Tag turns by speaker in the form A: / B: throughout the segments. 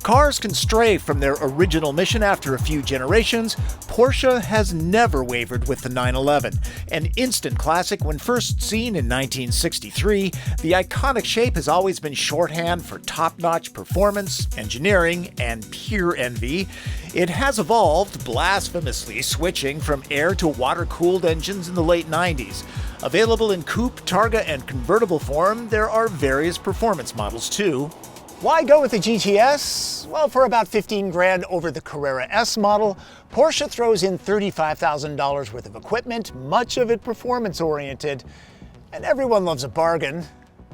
A: Cars can stray from their original mission after a few generations. Porsche has never wavered with the 911. An instant classic when first seen in 1963, the iconic shape has always been shorthand for top-notch performance, engineering, and pure envy. It has evolved, blasphemously switching from air to water-cooled engines in the late 90s. Available in coupe, targa, and convertible form, there are various performance models too.
B: Why go with the GTS? Well, for about 15 grand over the Carrera S model, Porsche throws in $35,000 worth of equipment, much of it performance-oriented, and everyone loves a bargain.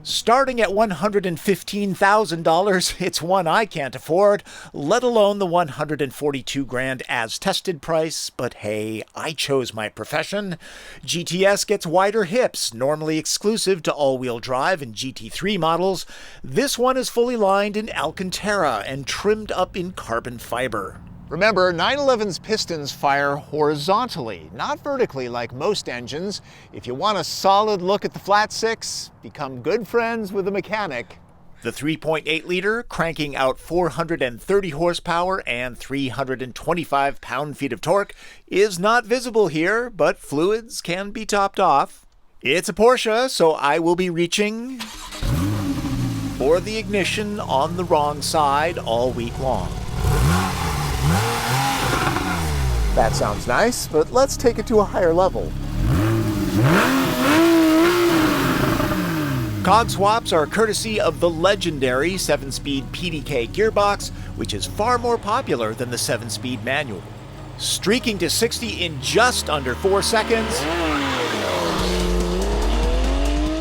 A: Starting at $115,000, it's one I can't afford, let alone the $142 grand as tested price, but hey, I chose my profession. GTS gets wider hips, normally exclusive to all-wheel drive and GT3 models. This one is fully lined in Alcantara and trimmed up in carbon fiber.
B: Remember, 911's pistons fire horizontally, not vertically like most engines. If you want a solid look at the flat six, become good friends with a mechanic.
A: The 3.8-liter, cranking out 430 horsepower and 325 pound-feet of torque, is not visible here, but fluids can be topped off. It's a Porsche, so I will be reaching for the ignition on the wrong side all week long.
B: That sounds nice, but let's take it to a higher level.
A: Cog swaps are courtesy of the legendary 7-speed PDK gearbox, which is far more popular than the 7-speed manual. Streaking to 60 in just under 4 seconds.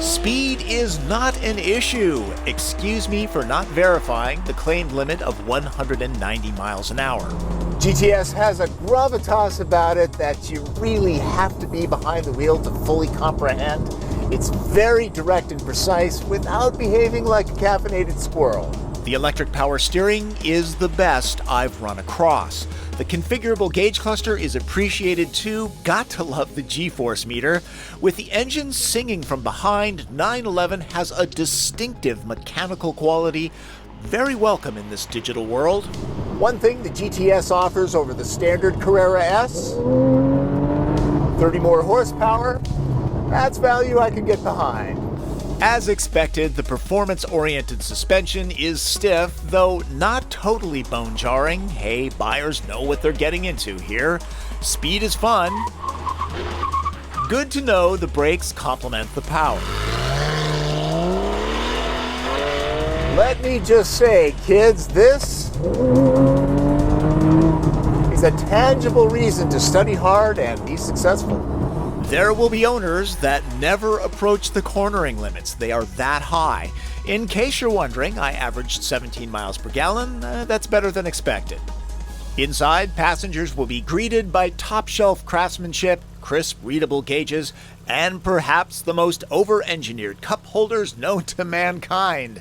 A: Speed is not an issue. Excuse me for not verifying the claimed limit of 190 miles an hour.
B: GTS has a gravitas about it that you really have to be behind the wheel to fully comprehend. It's very direct and precise without behaving like a caffeinated squirrel.
A: The electric power steering is the best I've run across. The configurable gauge cluster is appreciated too. Got to love the G-force meter. With the engine singing from behind, 911 has a distinctive mechanical quality, very welcome in this digital world.
B: One thing the GTS offers over the standard Carrera S, 30 more horsepower. That's value I can get behind.
A: As expected, the performance-oriented suspension is stiff, though not totally bone-jarring. Hey, buyers know what they're getting into here. Speed is fun. Good to know the brakes complement the power.
B: Let me just say, kids, this is a tangible reason to study hard and be successful.
A: There will be owners that never approach the cornering limits. They are that high. In case you're wondering, I averaged 17 miles per gallon. That's better than expected. Inside, passengers will be greeted by top-shelf craftsmanship, crisp, readable gauges, and perhaps the most over-engineered cup holders known to mankind.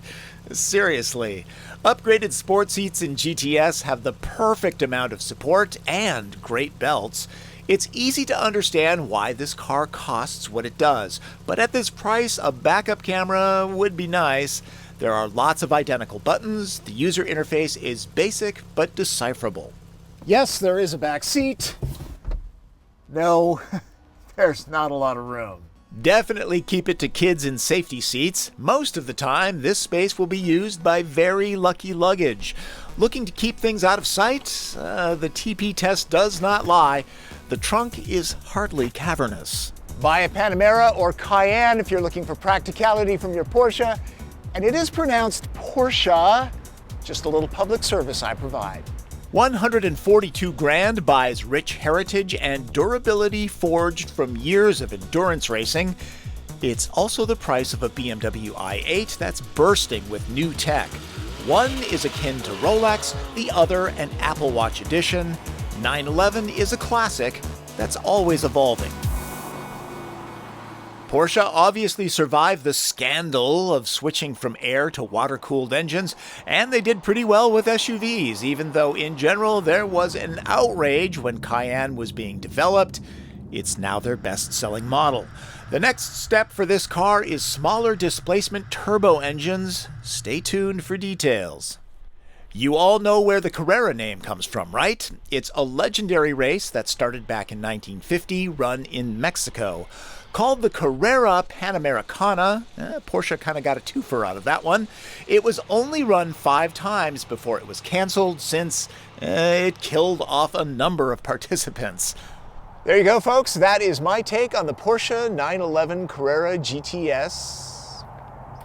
A: Seriously. Upgraded sport seats in GTS have the perfect amount of support and great belts. It's easy to understand why this car costs what it does, but at this price, a backup camera would be nice. There are lots of identical buttons. The user interface is basic but decipherable.
B: Yes, there is a back seat. No, there's not a lot of room.
A: Definitely keep it to kids in safety seats. Most of the time, this space will be used by very lucky luggage. Looking to keep things out of sight? The TP test does not lie. The trunk is hardly cavernous.
B: Buy a Panamera or Cayenne if you're looking for practicality from your Porsche. And it is pronounced Porsche. Just a little public service I provide.
A: 142 grand buys rich heritage and durability forged from years of endurance racing. It's also the price of a BMW i8 that's bursting with new tech. One is akin to Rolex, the other an Apple Watch edition. 911 is a classic that's always evolving. Porsche obviously survived the scandal of switching from air to water-cooled engines, and they did pretty well with SUVs, even though in general there was an outrage when Cayenne was being developed. It's now their best-selling model. The next step for this car is smaller displacement turbo engines. Stay tuned for details. You all know where the Carrera name comes from, right? It's a legendary race that started back in 1950, run in Mexico. Called the Carrera Panamericana, Porsche kind of got a twofer out of that one. It was only run 5 times before it was canceled, since it killed off a number of participants.
B: There you go, folks. That is my take on the Porsche 911 Carrera GTS.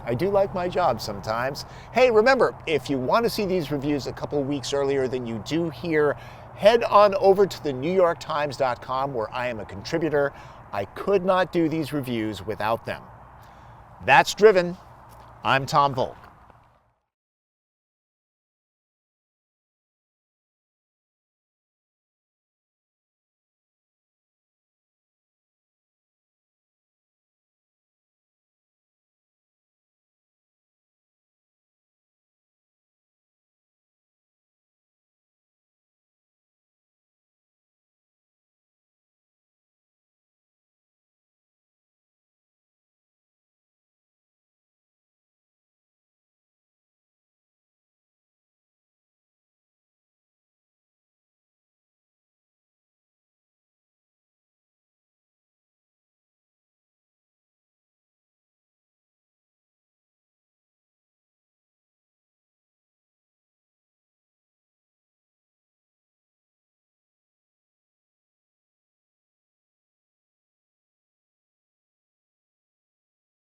B: I do like my job sometimes. Hey, remember, if you want to see these reviews a couple weeks earlier than you do here, head on over to the NewYorkTimes.com, where I am a contributor. I could not do these reviews without them. That's Driven. I'm Tom Volk.